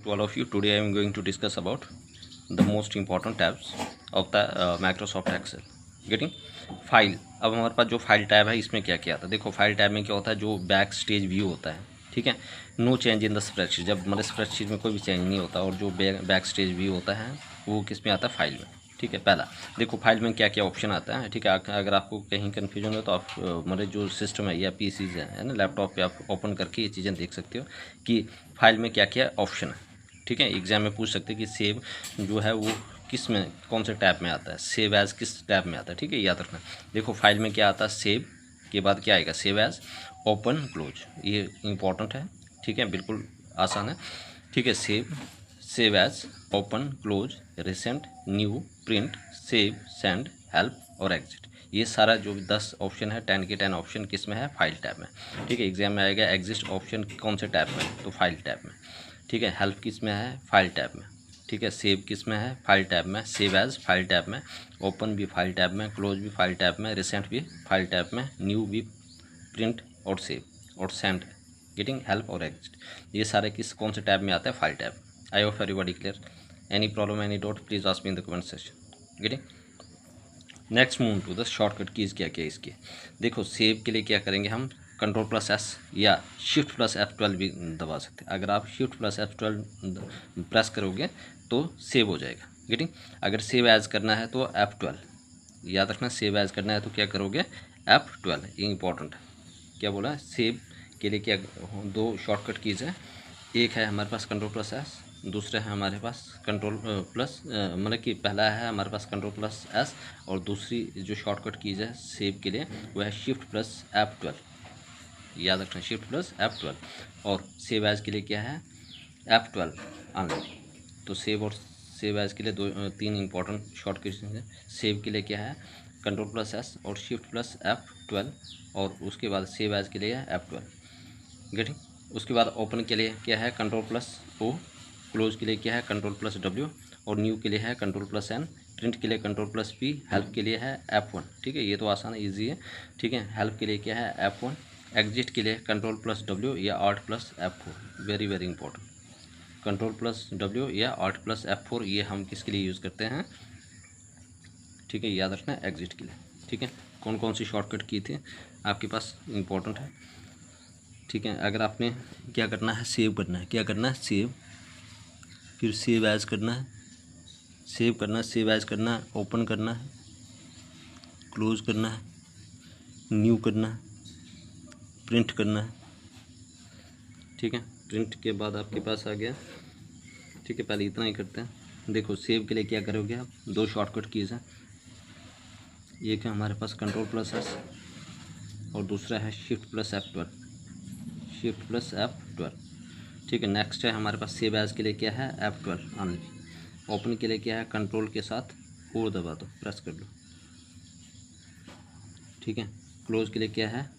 to all of you. Today I am going to discuss about the most important tabs of the Microsoft Excel. Getting file. अब हमारे पास जो file tab है इसमें क्या क्या आता है. देखो फाइल टैब में क्या होता है, जो बैक स्टेज व्यू होता है, ठीक है. No change in the spreadsheet. जब हमारे स्प्रेडशीट में कोई भी चेंज नहीं होता, और जो बैक स्टेज व्यू होता है वो किस में आता है, फाइल में. ठीक है. पहला देखो फाइल में क्या क्या ऑप्शन आता है. ठीक है. अगर आपको कहीं कन्फ्यूजन हो तो आप हमारे जो सिस्टम है या पीसीज है ना, लैपटॉप पे आप ओपन करके ये चीज़ें देख सकते हो कि फाइल में क्या क्या ऑप्शन है. ठीक है. एग्जाम में पूछ सकते हैं कि सेव जो है वो किस में, कौन से टैब में आता है, सेव एज किस टैब में आता है. ठीक है. याद रखना. देखो फाइल में क्या आता है, सेव के बाद क्या आएगा, सेव एज, ओपन, क्लोज. ये इंपॉर्टेंट है. ठीक है. बिल्कुल आसान है. ठीक है. Save as, open, close, recent, new, print, save, send, help और एग्जिट. ये सारा जो 10 ऑप्शन है, 10 के 10 ऑप्शन किस में है, फाइल टैब में. ठीक है. एग्जाम में आएगा एग्जिट ऑप्शन कौन से टैब में, तो फाइल टैब में. ठीक है. हेल्प किस में है, फाइल टैब में. ठीक है. सेव किस में है, फाइल टैब में. सेव एज फाइल टैब में. ओपन भी फाइल टैब में. क्लोज भी फाइल टैब में. रिसेंट भी फाइल टैब में. न्यू भी, प्रिंट और सेव और सेंड, गेटिंग, हेल्प और एग्जिट. ये सारे किस कौन से टैब में आते हैं, file tab. I hope everybody clear. Any problem, any doubt, please ask me in the comment section. Getting. Next move to the shortcut keys क्या क्या इसके. देखो सेव के लिए क्या करेंगे हम, Ctrl+S या Shift+F12 भी दबा सकते हैं. अगर आप Shift+F12 प्रेस करोगे तो सेव हो जाएगा. गेटिंग. अगर सेव एज करना है तो F12. याद रखना, सेव एज करना है तो क्या करोगे, F12. ये इंपॉर्टेंट है. क्या बोला, सेव के लिए क्या दो शॉर्टकट कीज़ है. एक है हमारे पास Ctrl+S, दूसरा है हमारे पास मतलब कि पहला है हमारे पास Ctrl+S और दूसरी जो शॉर्टकट कीज़ है सेव के लिए वो है Shift+F12. याद रखना, Shift+F12. और सेव एज के लिए क्या है, F12 ऑनली. तो सेव और सेव एज के लिए तीन इंपॉर्टेंट शॉर्टकट हैं. सेव के लिए क्या है, Ctrl+S और Shift+F12, और उसके बाद सेव एज के लिए है F12. गेटिंग. उसके बाद ओपन के लिए क्या है, Ctrl+O. क्लोज के लिए क्या है, Ctrl+W. और न्यू के लिए है Ctrl+N. प्रिंट के लिए Ctrl+P. हेल्प के लिए है F1. ठीक है. ये तो आसान है, ईजी है. ठीक है. हेल्प के लिए क्या है, F1. एग्जिट के लिए Ctrl+W या Alt+F4. Very very important. Ctrl+W या Alt+F4 ये हम किसके लिए यूज़ करते हैं. ठीक है. याद रखना, एग्जिट के लिए. ठीक है. कौन कौन सी शॉर्टकट की थी आपके पास, इंपॉर्टेंट है. ठीक है. अगर आपने क्या करना है, सेव करना है. क्या करना है, सेव, फिर सेव एज करना है, सेव करना है, सेव एज करना है, ओपन करना है, क्लोज करना है, न्यू करना है, प्रिंट करना है. ठीक है. प्रिंट के बाद आपके पास आ गया. ठीक है. पहले इतना ही करते हैं. देखो सेव के लिए क्या करोगे आप, दो शॉर्टकट कीज़ हैं. एक है हमारे पास Ctrl+S और दूसरा है Shift+F12. Shift+F12. ठीक है. नेक्स्ट है हमारे पास सेव एज के लिए क्या है, F12 ऑनली. ओपन के लिए क्या है, कंट्रोल के साथ ओ दबा दो, प्रेस कर लो. ठीक है. क्लोज के लिए क्या है,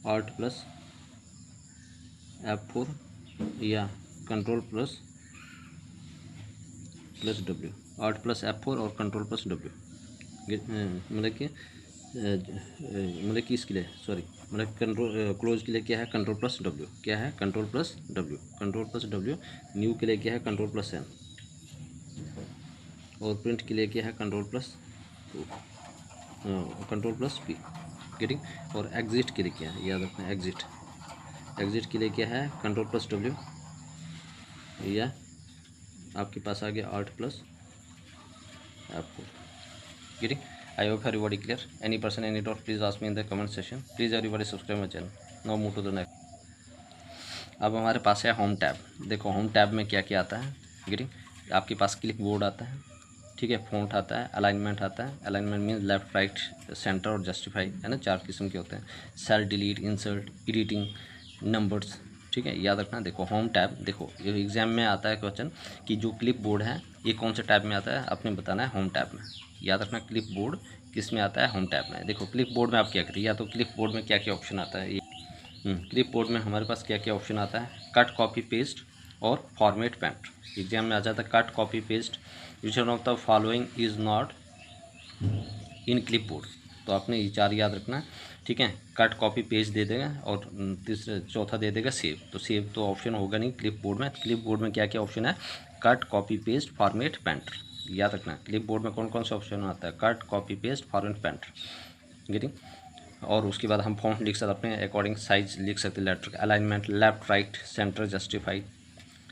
Alt+F4 या Ctrl+W. Alt+F4 और Ctrl+W. मतलब कि इसके लिए सॉरी, मतलब क्लोज के लिए क्या है, Ctrl+W. क्या है, Ctrl+W. न्यू के लिए क्या है, Ctrl+N. और प्रिंट के लिए क्या है, Ctrl+P. गेटिंग. और एग्जिट के लिए क्या है, याद रखना, एग्जिट के लिए क्या है, Ctrl+W या आपके पास आ गया Alt+F4. Getting. I hope everybody clear. Any person, any doubt, please ask me in the comment section. Please everybody subscribe my channel. Now move to the next. अब हमारे पास है होम टैब. देखो होम टैब में क्या क्या आता है. Getting. आपके पास क्लिप बोर्ड आता है. ठीक है. फ़ॉन्ट आता है. अलाइनमेंट आता है. Alignment means left, right, centre और जस्टिफाई, है ना. 4 किस्म के होते हैं. Cell, delete, insert, editing, numbers. ठीक है. याद रखना. देखो होम टैब, देखो ये एग्जाम में आता है क्वेश्चन कि जो क्लिप बोर्ड है ये कौन से टैब में आता है, आपने बताना है होम टैब में. याद रखना, क्लिप बोर्ड किस में आता है, होम टैब में. देखो क्लिप बोर्ड में आप क्या करिए, या तो क्लिप बोर्ड में क्या क्या ऑप्शन आता है, ये क्लिप बोर्ड में हमारे पास क्या क्या ऑप्शन आता है, कट, कॉपी, पेस्ट और फॉर्मेट पेंट. एग्जाम में आ जाता है cut, copy, paste. Which one of the following is not in clip board. तो आपने ये 4 याद रखना है. ठीक है। कट कॉपी पेस्ट दे देगा और तीसरा चौथा दे देगा सेव। तो सेव तो ऑप्शन होगा नहीं क्लिप बोर्ड में। क्लिप बोर्ड में क्या क्या ऑप्शन है, cut copy paste format painter, याद रखना। क्लिप बोर्ड में कौन कौन सा ऑप्शन आता है, cut copy paste format painter, getting. और उसके बाद हम फॉन्ट लिख सकते अपने अकॉर्डिंग, साइज लिख सकते, letter alignment, left right centre justified,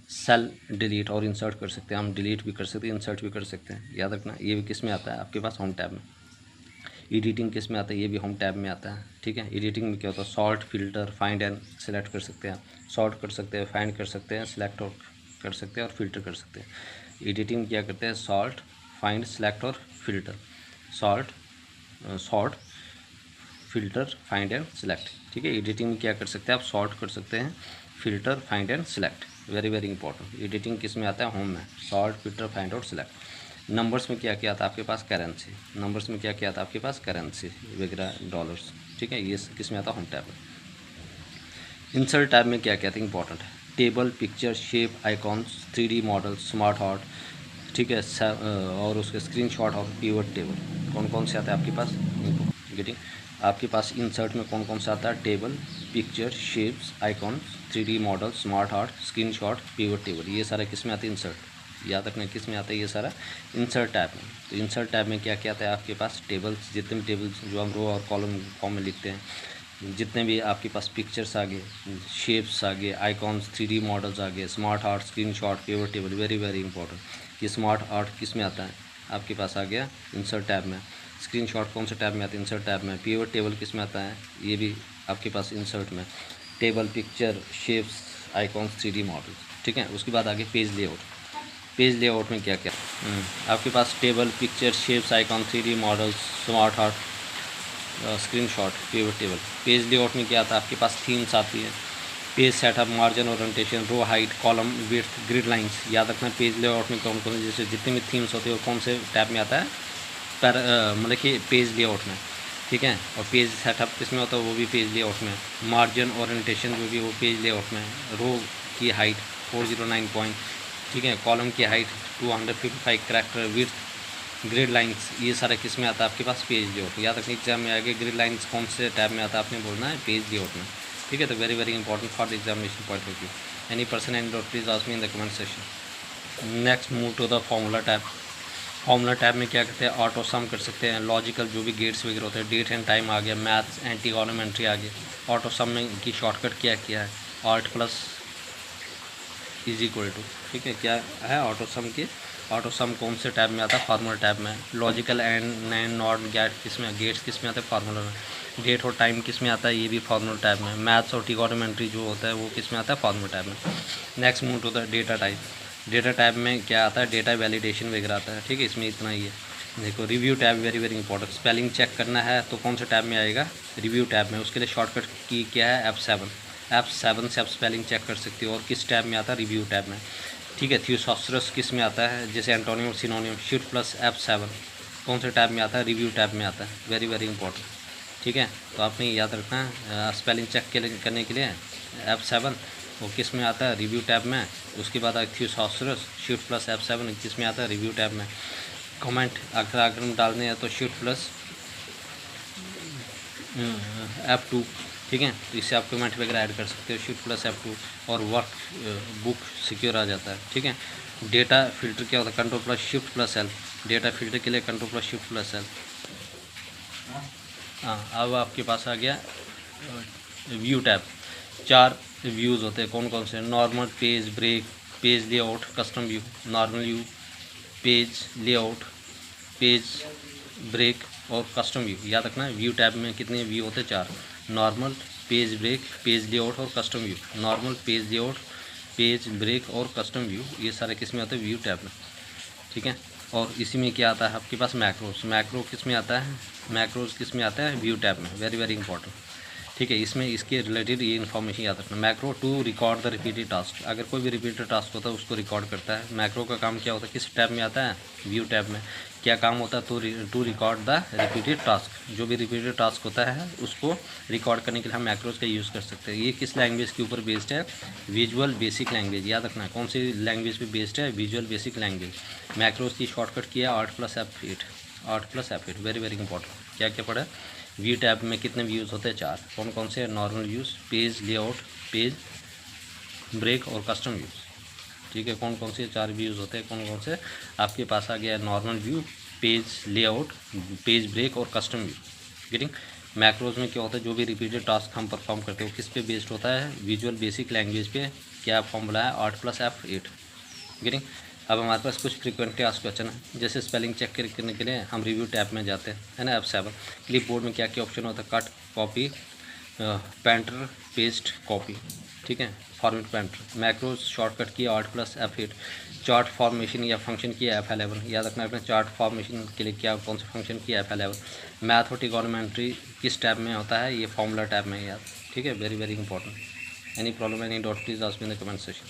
cell delete और इंसर्ट कर सकते हैं हम, डिलीट भी कर सकते हैं इंसर्ट भी कर सकते हैं, याद रखना। ये भी किस में आता है आपके पास, होम टैब में। एडिटिंग किस में आता है, ये भी होम टैब में आता है, ठीक है। एडिटिंग में क्या होता है, sort, filter, find and select कर सकते हैं, सॉर्ट कर सकते हैं, फाइंड कर सकते हैं, सिलेक्ट और कर सकते हैं और फिल्टर कर सकते हैं। एडिटिंग में क्या करते हैं, सॉर्ट, फाइंड, सेलेक्ट और filter, sort, filter, find and select, ठीक है। एडिटिंग में क्या कर सकते हैं आप, सॉर्ट कर सकते हैं, filter, find and select, very very important. Editing किस में आता है, होम में, सॉर्ट, फिल्टर, फाइंड और सेलेक्ट। नंबर्स में क्या क्या आता है आपके पास, करेंसी, नंबर्स में क्या क्या आता है आपके पास, करेंसी वगैरह, डॉलर्स, ठीक है। ये किस में आता है, होम टैब में। इंसर्ट टैब में क्या क्या आता है, इंपॉर्टेंट है, table, picture, shape, icons, 3D model, smart art, ठीक है, और उसके स्क्रीनशॉट और पिवट टेबल, कौन कौन से आते हैं आपके पास, गेटिंग। आपके पास इंसर्ट में कौन कौन सा आता है, table, picture, shapes, icons, 3D model, smart art, screenshot, pivot table, ये सारा किस में आता है, इंसर्ट, याद रखना किस में आता है ये सारा, इंसर्ट टैब में। तो इंसर्ट टैब में क्या क्या आता है आपके पास, टेबल्स, जितने भी टेबल्स जो हम रो और कॉलम फॉर्म में लिखते हैं, जितने भी आपके पास पिक्चर्स आ गए, शेप्स आ गए, आइकॉन्स, 3D मॉडल्स आ गए, smart art, screenshot, pivot table, very very important. ये स्मार्ट आर्ट किस में आता है आपके पास, आ गया इंसर्ट टैब में। स्क्रीनशॉट कौन से टैब में आता है, इंसर्ट टैब में। पिवट टेबल किस में आता है, ये भी आपके पास इंसर्ट में। Table, picture, shapes, icons, 3D model, ठीक है। उसके बाद आगे पेज लेआउट। पेज लेआउट में क्या क्या आपके पास, table, picture, shapes, icon, 3D models, smart art, screenshot, pivot table. Page layout में क्या आता है आपके पास, थीम्स आती है, page setup, margin, orientation, row height, column width, grid lines, याद रखना। पेज लेआउट में कौन कौन से, जैसे जितने भी थीम्स होते हैं वो कौन से टैब में आता है, पर मतलब कि पेज लेआउट में, ठीक है। और पेज सेटअप किसमें होता है, वो भी पेज लेआउट में। मार्जिन, ओरिएंटेशन जो भी वो पेज लेआउट में। रो की हाइट 409 पॉइंट, ठीक है। कॉलम की height 255 character, width, grid lines, ये सारा किस में आता है आपके पास, पेज लेआउट। याद रखने एग्जाम में आगे ग्रिड लाइंस कौन से टैब में आता है आपने बोलना है, पेज लेआउट में, ठीक है। तो very very important for the examination point of view. Any person and doubt please ask me in the comment section. Next move to the formula tab. Formula tab में क्या करते हैं, ऑटो सम कर सकते हैं, लॉजिकल जो भी गेट्स वगैरह होते हैं, डेट एंड टाइम आ गया, मैथ्स एंड ट्रिगोनोमेट्री आ गया। ऑटो सम में की शॉर्टकट क्या किया है, alt plus is equal to, ठीक है। क्या है ऑटो सम की, ऑटो सम कौन से टैब में आता है, फार्मूला टैब में। Logical and NAND not gate किस में, गेट्स किस में आता है, फार्मूला में। डेट और टाइम किस में आता है, ये भी फार्मूला टैब में। मैथ्स और ट्रिगोनोमेट्री जो होता है वो किस में आता है, फार्मूला टैब में। Next move to the data type. Data tab में क्या आता है, डेटा वैलिडेशन वगैरह आता है, ठीक है। इसमें इतना ही है। देखो review tab very very important, spelling check करना है तो कौन से टैब में आएगा, रिव्यू टैब में। उसके लिए शॉर्टकट की क्या है, F7। F7 से आप स्पेलिंग चेक कर सकते हो। और किस टैब में आता है, रिव्यू टैब में, ठीक है। थियोसॉस्ट्रस किस में आता है, जैसे एंटोनिम और सिनोनिम, शिफ्ट प्लस F7 कौन से टैब में आता है, रिव्यू टैब में आता है, वेरी वेरी इंपॉर्टेंट, ठीक है। तो आपने याद रखना है स्पेलिंग चेक करने के लिए F7 वो किस में आता है, रिव्यू टैब में। उसके बाद थियोसॉस्ट्रस, शिफ्ट प्लस F7 किस में आता है, रिव्यू टैब में। कमेंट अगर हम डालने हैं तो शिफ्ट प्लस F2, ठीक है। तो इससे आप कमेंट वगैरह ऐड कर सकते हो, शिफ्ट प्लस F2, और वर्क बुक सिक्योर आ जाता है, ठीक है। डेटा फिल्टर क्या होता है, control plus shift plus L, data filter के लिए control plus shift plus L। हाँ, अब आपके पास आ गया व्यू टैब। 4 व्यूज़ होते हैं, कौन कौन से, normal, page break, page layout, custom view. Normal view, page layout, page break और कस्टम व्यू, याद रखना। व्यू टैब में कितने व्यू होते हैं, 4, normal, page break, page layout और custom view. Normal, page layout, page break और कस्टम व्यू, ये सारे किस में आते हैं, व्यू टैब में, ठीक है। और इसी में क्या आता है आपके पास, मैक्रोस। मैक्रो किस में आता है, मैक्रोस किस में आता है, व्यू टैब में, वेरी वेरी इंपॉर्टेंट, ठीक है। इसमें इसके रिलेटेड ये इन्फॉर्मेशन याद रखना। Macro to record the repeated task, अगर कोई भी रिपीटेड टास्क होता है उसको रिकॉर्ड करता है। मैक्रो का काम क्या होता है, किस टैब में आता है, व्यू टैब में। क्या काम होता है, to record the repeated task, जो भी रिपीटेड टास्क होता है उसको रिकॉर्ड करने के लिए हम मैक्रोस का यूज़ कर सकते हैं। ये किस लैंग्वेज के ऊपर बेस्ड है, विजुअल बेसिक लैंग्वेज, याद रखना है कौन सी लैंग्वेज पे बेस्ड है, विजुअल बेसिक लैंग्वेज। मैक्रोस की शॉर्टकट किया 8 + F8, 8 + F8, very very important. क्या क्या पढ़ा है, वी टैब में कितने व्यूज़ होते हैं? 4। कौन कौन से? Normal views, page layout, page break और कस्टम व्यूज़। ठीक है, कौन कौन से 4 व्यूज़ होते हैं? कौन कौन से? आपके पास आ गया normal view, page layout, page break और कस्टम व्यू। गेटिंग? मैक्रोज में क्या होता है? जो भी रिपीटेड टास्क हम परफॉर्म करते हो किस पे बेस्ड होता है? विजुअल बेसिक लैंग्वेज पे। क्या फॉर्मूला है? 8 + F8। गेटिंग? अब हमारे पास कुछ फ्रीक्वेंट टास्क क्वेश्चन है, जैसे स्पेलिंग चेक करने के लिए हम रिव्यू टैब में जाते हैं, है ना। F7। क्लिप बोर्ड में क्या क्या ऑप्शन होता है? Cut, copy, painter, paste, copy. ठीक है, फॉर्मेट पेंटर। मैक्रोज शॉर्टकट किया 8 + F8। चार्ट फॉर्मेशन या फंक्शन किया F11। याद रखना अपने चार्ट फॉर्मेशन के लिए क्या कौन सा फंक्शन किया F11। मैथ और ट्रिगोनोमेट्री किस टैब में होता है? ये फॉर्मूला टैब में है यार। ठीक है, very very important. Any problem, any doubt, please ask me in the comment section.